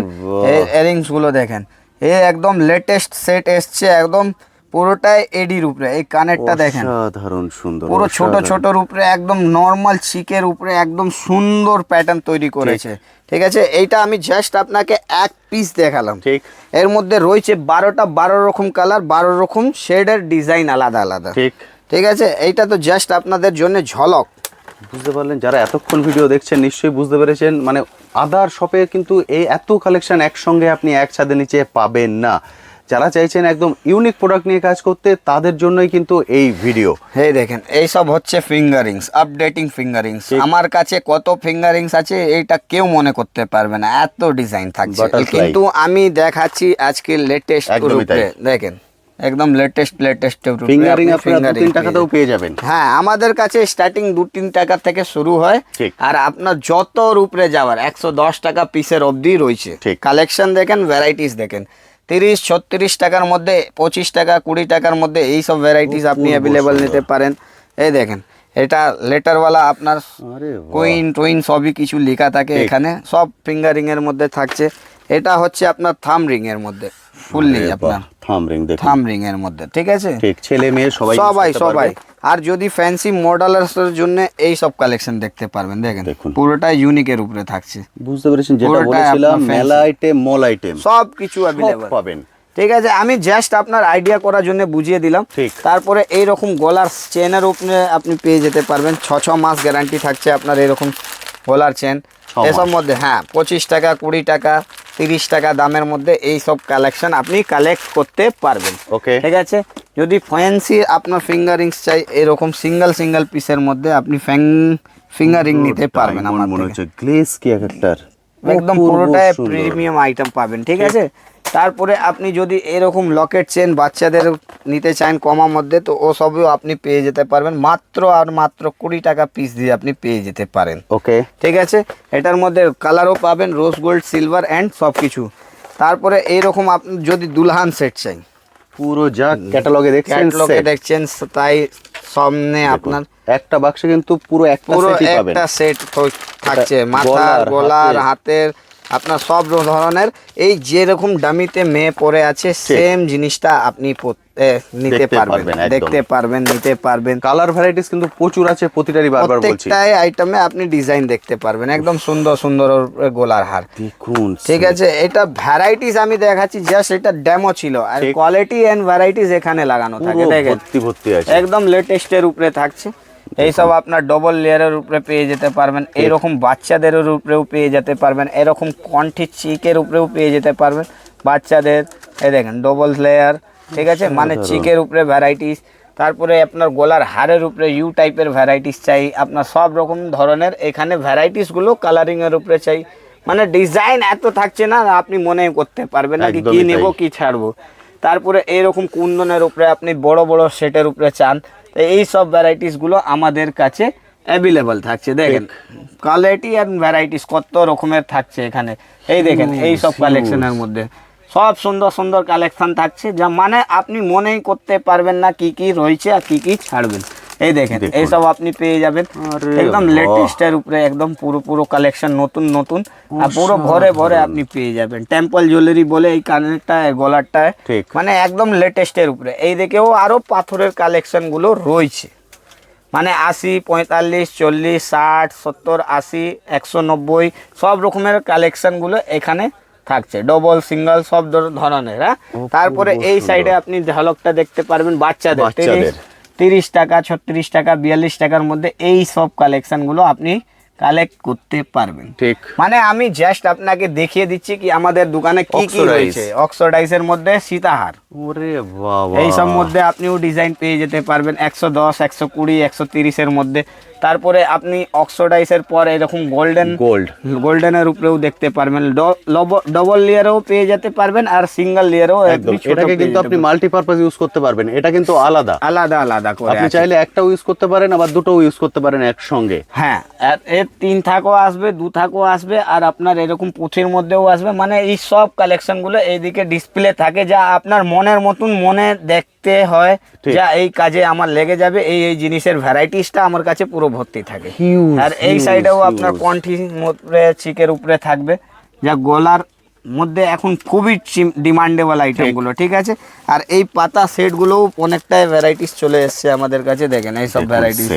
এই ইয়ারিংস গুলো দেখেন, এই একদম লেটেস্ট সেট এসছে, একদম পুরোটাই এডির উপরে। এই কানেরটা দেখেন অসাধারণ সুন্দর, পুরো ছোট অসাধারণ। ছোটর উপরে একদম নর্মাল চিকের উপরে একদম সুন্দর প্যাটার্ন তৈরি করেছে। ঠিক আছে, এইটা আমি জাস্ট আপনাকে এক পিস দেখালাম। ঠিক। এর মধ্যে রয়েছে 12 রকম কালার, 12 রকম শেডের ডিজাইন আলাদা আলাদা। ঠিক। ঠিক আছে, এইটা তো জাস্ট আপনাদের জন্য ঝলক। বুঝতে পারলেন, যারা এতক্ষণ ভিডিও দেখছেন নিশ্চয়ই বুঝতে পেরেছেন, মানে আদার শপে কিন্তু এই এত কালেকশন একসঙ্গে আপনি এক ছাদের নিচে পাবেন না। যারা চাইছেন একদম ইউনিক প্রোডাক্ট নিয়ে কাজ করতে, তাদের জন্যই কিন্তু এই ভিডিও। এই দেখেন এই সব হচ্ছে ফিঙ্গারিংস, আপডেটিং ফিঙ্গারিংস। আমার কাছে কত ফিঙ্গারিংস আছে এইটা কেউ মনে করতে পারবে না, এত ডিজাইন থাকছে। Butterfly। কিন্তু আমি দেখাচ্ছি আজকে লেটেস্ট একদমই তাই। দেখেন একদম লেটেস্ট ফিঙ্গারিং আপনারা 2-3 টাকাতেও পেয়ে যাবেন। হ্যাঁ, আমাদের কাছে স্টার্টিং 2-3 টাকা থেকে শুরু হয়। ঠিক। আর আপনার যত উপরে যাওয়ার 110 টাকা পিসের অবধি রয়েছে। ঠিক। কালেকশন দেখেন, ভ্যারাইটিস দেখেন, 30-36 টাকার মধ্যে, 25 টাকা 20 টাকার মধ্যে এই সব ভ্যারাইটিস আপনি অ্যাভেলেবল নিতে পারেন। এই দেখেন এটা লেটারওয়ালা আপনার আরে বাহ। কুইন সবই কিছু লেখা থাকে ঠিক। এখানে, সব ফিঙ্গারিং এর মধ্যে থাকছে। এটা হচ্ছে আপনার থাম রিং এর মধ্যে, ফুললি আপনার থাম রিং দেখুন। থাম রিং এর মধ্যে। ঠিক আছে, ঠিক, ছেলে মেয়ে সবাই সবাই use করতে পারবে। আর যদি ফ্যান্সি মডেলার্সের জন্য এই সব কালেকশন দেখতে পারবেন। দেখেন দেখুন। পুরোটাই ইউনিকের উপরে থাকছে, বুঝতে পেরেছেন, যেটা পুরোটাই বলেছিলাম আপনার fancy। মেলা আইটেম, মল আইটেম সব কিছু সব অ্যাভেলেবল পাবেন। ঠিক আছে, আমি জাস্ট আপনার আইডিয়া করার জন্য বুঝিয়ে দিলাম। ঠিক। তারপরে এই রকম গলার চেনের উপরে আপনি পেয়ে যেতে পারবেন, 6 মাস গ্যারান্টি থাকছে আপনার এরকম গলার চেন। 6 মাস। এসব মধ্যে হ্যাঁ 25 টাকা 20 টাকা 30 টাকা দামের মধ্যে এই সব কালেকশন আপনি কালেক্ট করতে পারবেন। ওকে। ঠিক আছে, যদি ফ্যান্সি আপনার ফিঙ্গারিংস চাই এরকম সিঙ্গেল পিসের মধ্যে আপনি ফিঙ্গারিং নিতে পারবেন Diamond আমার মনে থেকে। হচ্ছে গ্লেজ কি একটার একদম অপূর্ব পুরোটাই সুন্দর। প্রিমিয়াম আইটেম পাবেন। ঠিক আছে, তারপরে আপনি যদি এরকম লকেট চেন বাচ্চাদের নিতে চান কমার মধ্যে, তো ও সবও আপনি পেয়ে যেতে পারবেন মাত্র আর মাত্র 20 টাকা পিস দিয়ে আপনি পেয়ে যেতে পারেন। ওকে, ঠিক আছে, এটার মধ্যে কালারও পাবেন, রোজ গোল্ড, সিলভার অ্যান্ড সব কিছু। তারপরে এইরকম আপনি যদি দুলহান সেট চাই, পুরো যা ক্যাটালগে দেখছেন, ক্যাটলগে দেখছেন তাই সামনে আপনার একটা বাক্সে কিন্তু পুরো একটা পুরো সেটই পাবেন। একটা সেট থাকছে, এটা মাথার, গলার, হাতের। হাতের, আপনার সব ধরনের এই যেরকম দামিতে মেয়ে পরে আছে সেম জিনিসটা আপনি নিতে দেখতে পারবেন, পারবেন, একদম। দেখতে পারবেন, নিতে পারবেন। কালার ভ্যারাইটিস কিন্তু প্রচুর আছে, প্রতিটারই বারবার বলছি। প্রত্যেকটাই আইটেমে আপনি ডিজাইন দেখতে পারবেন, একদম সুন্দর সুন্দর ওর গলার হার। দেখুন, ঠিক আছে, এটা ভ্যারাইটিস আমি দেখাচ্ছি, জাস্ট এটা ডেমো ছিল, আর ঠিক। কোয়ালিটি এন্ড ভ্যারাইটিস এখানে লাগানো থাকে। পুরো দেখেন ভর্তি ভর্তি আছে। একদম লেটেস্টের উপরে থাকছে। এইসব আপনার ডবল লেয়ারের উপরে পেয়ে যেতে পারবেন, এইরকম বাচ্চাদের উপরেও পেয়ে যেতে পারবেন, এরকম কণ্ঠি চিকের উপরেও পেয়ে যেতে পারবেন বাচ্চাদের। এই দেখেন ডবল লেয়ার, ঠিক আছে, মানে চিকের উপরে ভ্যারাইটিস। তারপরে আপনার গলার হারের উপরে ইউ টাইপের ভ্যারাইটিস চাই, আপনার সব রকম ধরনের এখানে ভ্যারাইটিসগুলো কালারিংয়ের উপরে চাই। মানে ডিজাইন এত থাকছে না, আপনি মনে করতে পারবেন না কি একদমই নেব তাই। কি ছাড়বো। তারপরে এইরকম কুন্দনের উপরে আপনি বড় বড় সেটের উপরে চান, তো এই সব ভ্যারাইটিসগুলো আমাদের কাছে অ্যাভেলেবল থাকছে। দেখেন কোয়ালিটি আর ভ্যারাইটিস কত রকমের থাকছে এখানে। এই দেখেন এই সব কালেকশনের মধ্যে সব সুন্দর সুন্দর কালেকশন থাকছে, যা মানে আপনি মনেই করতে পারবেন না কি কি রয়েছে আর কি কি ছাড়বেন। এই দেখেন এইসব আপনি পেয়ে যাবেন একদম লেটেস্টের উপরে, একদম পুরো পুরো কালেকশন নতুন নতুন, আর পুরো ভরে ভরে আপনি পেয়ে যাবেন। টেম্পল জুয়েলারি বলে এই কানেরটা, গলারটা, ঠিক। মানে একদম লেটেস্টের উপরে। এই দিকেও আরো পাথরের কালেকশনগুলো রয়েছে, মানে 80, 45, 40, 60, 70, 80, 190 সব রকমের কালেকশনগুলো এখানে থাকছে, ডবল সিঙ্গেল সব ধরনের। হ্যাঁ, তারপরে এই সাইডে আপনি ঝলকটা দেখতে পারবেন বাচ্চাদের, 30 টাকা, 36 টাকা, 42 টাকার মধ্যে এই সব কালেকশনগুলো আপনি কালেক্ট করতে পারবেন। ঠিক। মানে আমি জাস্ট আপনাকে দেখিয়ে দিচ্ছি কি আমাদের দোকানে কি কি Oxidize। রয়েছে। অক্সিডাইজের মধ্যে সীতাহার, ওরে বাবা, এই সব মধ্যে আপনিও ডিজাইন পেয়ে যেতে পারবেন 110, 120, 130 এর মধ্যে। তারপরে আপনি অক্সিডাইজের পর এরকম গোল্ডেনের উপরেও দেখতে পারবেন, ডবল লেয়ারেও পেয়ে যেতে পারবেন আর সিঙ্গেল লেয়ারেও। একদম। এটাকে কিন্তু আপনি মাল্টিপারপাস ইউজ করতে পারবেন, এটা কিন্তু আলাদা আলাদা আলাদা করে আপনি আছে। চাইলে একটাও ইউজ করতে পারেন, আবার দুটোও ইউজ করতে পারেন একসঙ্গে। হ্যাঁ, আর এর 3 থাকও আসবে, 2 থাকও আসবে, আর আপনার এরকম পুঁথির মধ্যেও আসবে। মানে এই সব কালেকশনগুলো এইদিকে ডিসপ্লে থাকে, যা আপনার মনের মতন মনে দেখতে হয়, যা এই কাজে আমার লেগে যাবে, এই এই জিনিসের ভ্যারাইটিসটা আমার কাছে পুরো ভর্তি থাকে। আর এই সাইডেও আপনার কণ্ঠি উপরে চিকের উপরে থাকবে, যা গলার মধ্যে এখন খুবই ডিমান্ডেবল আইটেমগুলো। ঠিক আছে, আর এই পাতা সেটগুলোও অনেকটাই ভ্যারাইটিস চলে এসছে আমাদের কাছে। দেখেন এইসব ভ্যারাইটিস,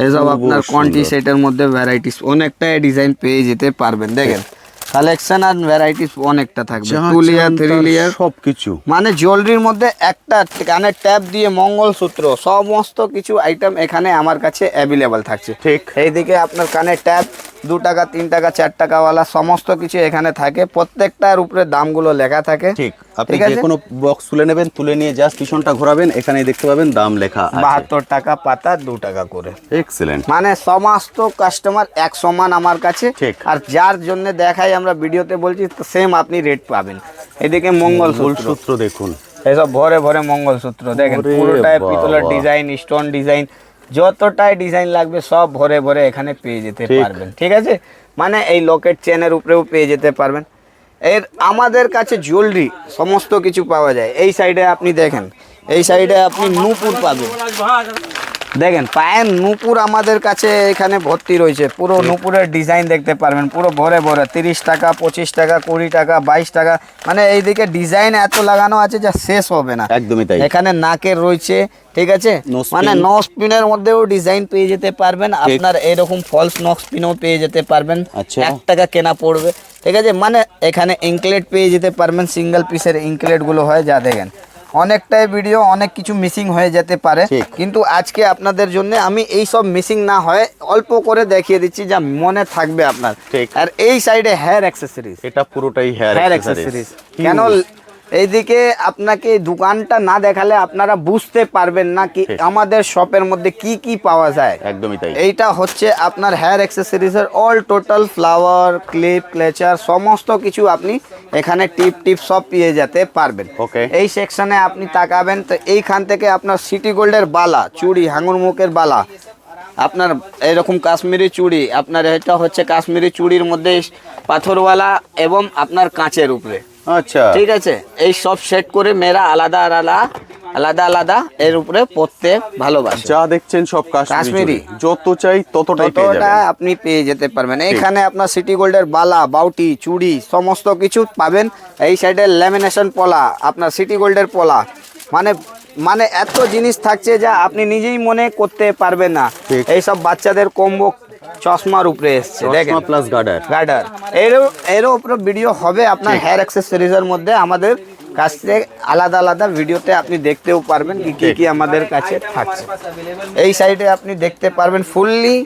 এইসব আপনার কন্টি সেটের মধ্যে ভ্যারাইটিস অনেকটাই ডিজাইন পেয়ে যেতে পারবেন। দেখেন কালেকশন আর ভ্যারাইটিস অনেকটা থাকবে, 2 লেয়ার, 3 লেয়ার সবকিছু। মানে জুয়েলারির মধ্যে একটা কানের ট্যাপ দিয়ে মঙ্গলসূত্র সমস্ত কিছু আইটেম এখানে আমার কাছে অ্যাভেলেবল থাকছে। ঠিক। এইদিকে আপনার কানের ট্যাপ 2 টাকা, 3 টাকা, 4 টাকাওয়ালা সমস্ত কিছু এখানে থাকে, প্রত্যেকটার উপরে দামগুলো লেখা থাকে। ঠিক, আপনি যে কোনো বক্স তুলে নেবেন, তুলে নিয়ে জাস্ট পিছনটা ঘোরাবেন, এখানে দেখতে পাবেন দাম লেখা আছে 72 টাকা পাতা, 2 টাকা করে। এক্সেলেন্ট। মানে সমস্ত কাস্টমার এক সমান আমার কাছে। ঠিক। আর যার জন্য দেখাই আমরা ভিডিওতে বলছি, তো সেম আপনি রেট পাবেন। এদিকে মঙ্গলসূত্র সূত্র দেখুন, এসব ভরে ভরে মঙ্গলসূত্র দেখেন, ওরে পুরোটাই বাবা। পিতলের ডিজাইন, স্টোন ডিজাইন, যতটাই ডিজাইন লাগবে সব ভরে ভরে এখানে পেয়ে যেতে ঠিক। পারবেন। ঠিক আছে, মানে এই লকেট চেনের উপরেও পেয়ে যেতে পারবেন। এর আমাদের কাছে জুয়েলারি সমস্ত কিছু পাওয়া যায়। এই সাইডে আপনি দেখেন, এই সাইডে আপনি নূপুর পাবেন, দেখেন পায়ের নূপুর আমাদের কাছে এখানে ভর্তি রয়েছে, পুরো নূপুরের ডিজাইন দেখতে পারবেন, পুরো ভরে ভরে 30 টাকা, 25 টাকা, 20 টাকা, 22 টাকা, মানে এইদিকে ডিজাইন এত লাগানো আছে যা শেষ হবে না। একদমই তাই। এখানে নাকের রয়েছে, ঠিক আছে, No spin। মানে নো স্পিনের মধ্যেও ডিজাইন পেয়ে যেতে পারবেন আপনার, এরকম ফলস নক স্পিনও পেয়ে যেতে পারবেন। আচ্ছা। 1 টাকা কেনা পড়বে। ঠিক আছে, মানে এখানে ইনক্লেট পেয়ে যেতে পারবেন, সিঙ্গেল পিসের ইনক্লেটগুলো হয়, যা দেখেন অনেকটাই ভিডিও অনেক কিছু মিসিং হয়ে যেতে পারে, ঠিক। কিন্তু আজকে আপনাদের জন্য আমি এই সব মিসিং না হয় অল্প করে দেখিয়ে দিচ্ছি, যা মনে থাকবে আপনার। ঠিক। আর এই সাইডে হেয়ার অ্যাক্সেসরিজ, এটা পুরোটাই হেয়ার অ্যাক্সেসরিজ কেন এইদিকে আপনাকে দোকানটা না দেখালে আপনারা বুঝতে পারবেন না কি আমাদের শপের মধ্যে কি কি পাওয়া যায়। একদমই তাই। এইটা হচ্ছে আপনার হেয়ার অ্যাক্সেসরিজের all total flower clip clutcher সমস্ত কিছু আপনি এখানে টিপ সব পেয়ে যেতে পারবেন। Okay. এই সেকশনে আপনি তাকাবেন তো এইখান থেকে আপনার সিটি গোল্ডের বালা চুড়ি হাঙুর মুখের বালা, আপনার এরকম কাশ্মীরি চুড়ি, আপনার এটা হচ্ছে কাশ্মীরি চুড়ির মধ্যে পাথরওয়ালা এবং আপনার কাঁচের উপরে, আচ্ছা, ঠিক আছে। এই সব সেট করে মেয়েরা আলাদা আলাদা এর উপরে পরতে ভালোবাসে। যা দেখছেন সব কাশ্মীরি কাশ্মীরি। চুড়ি। যত চাই ততটাই পেয়ে ততটা যাবেন। আপনি পেয়ে যেতে পারবেন। এখানে আপনার সিটি গোল্ডের বালা বাউটি চুড়ি সমস্ত কিছু পাবেন। এই সাইডে ল্যামিনেশন পলা, আপনার সিটি গোল্ডের পলা, মানে এত জিনিস থাকছে যা আপনি নিজেই মনে করতে পারবেন না। ঠিক। এইসব বাচ্চাদের কম্বো চশমার উপরে এসছে দেখেন, চশমা প্লাস গার্ডার। গার্ডার। এরও উপরে ভিডিও হবে আপনার হেয়ার অ্যাক্সেসরিজের মধ্যে আমাদের কাছ থেকে আলাদা ভিডিওতে আপনি দেখতেও পারবেন কি কি আমাদের কাছে থাকছে। এই সাইডে আপনি দেখতে পারবেন ফুললি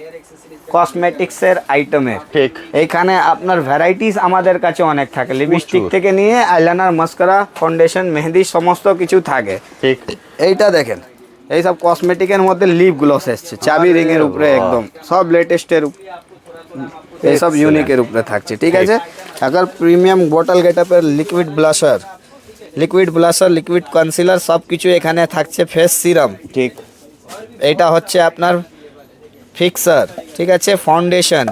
কসমেটিক্সের আইটেমের। ঠিক। এইখানে আপনার ভ্যারাইটিস আমাদের কাছে অনেক থাকে, লিপস্টিক প্রচুর। থেকে নিয়ে আইলাইনার মাস্কারা ফাউন্ডেশন মেহেদি সমস্ত কিছু থাকে। ঠিক। এইটা দেখেন, এইসব কসমেটিকের মধ্যে লিপ গ্লস এসছে চাবি রিং এর উপরে, একদম সব লেটেস্টের এইসব ইউনিকের উপরে থাকছে, ঠিক আছে। আবার প্রিমিয়াম বটল গেটআপের লিকুইড ব্লাশার লিকুইড কনসিলার সব কিছু এখানে থাকছে। ফেস সিরাম, ঠিক। এইটা হচ্ছে আপনার ফিক্সার, ঠিক আছে। ফাউন্ডেশন,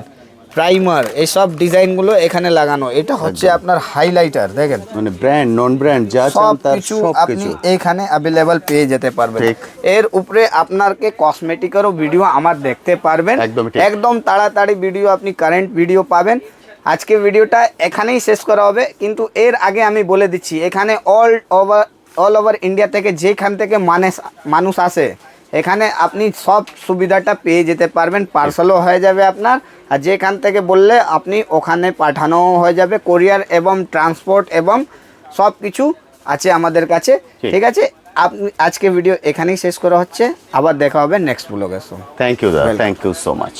প্রাইমার, এইসব ডিজাইনগুলো এখানে লাগানো। এটা হচ্ছে আপনার হাইলাইটার, দেখেন মানে ব্র্যান্ড নন ব্র্যান্ড যা চান সব তার কিছু সব আপনি কিছু। এখানে অ্যাভেলেবল পেয়ে যেতে পারবেন। ঠিক। এর উপরে আপনাকে কসমেটিকেরও ভিডিও আমার দেখতে পারবেন। একদমই ঠিক। একদম তাড়াতাড়ি ভিডিও, আপনি কারেন্ট ভিডিও পাবেন। আজকে ভিডিওটা এখানেই শেষ করা হবে, কিন্তু এর আগে আমি বলে দিচ্ছি এখানে অল ওভার ইন্ডিয়া থেকে যেখান থেকে মানুষ আসে এখানে আপনি সব সুবিধাটা পেয়ে যেতে পারবেন। পার্সেলও হয়ে যাবে আপনার, আর যেখান থেকে বললে আপনি ওখানে পাঠানো হয়ে যাবে। কোরিয়ার এবং ট্রান্সপোর্ট এবং সব কিছু আছে আমাদের কাছে, ঠিক আছে। আপনি আজকে ভিডিও এখানেই শেষ করা হচ্ছে, আবার দেখা হবে নেক্সট ব্লগের সঙ্গে। থ্যাংক ইউ দাদা, থ্যাংক ইউ সো মাচ।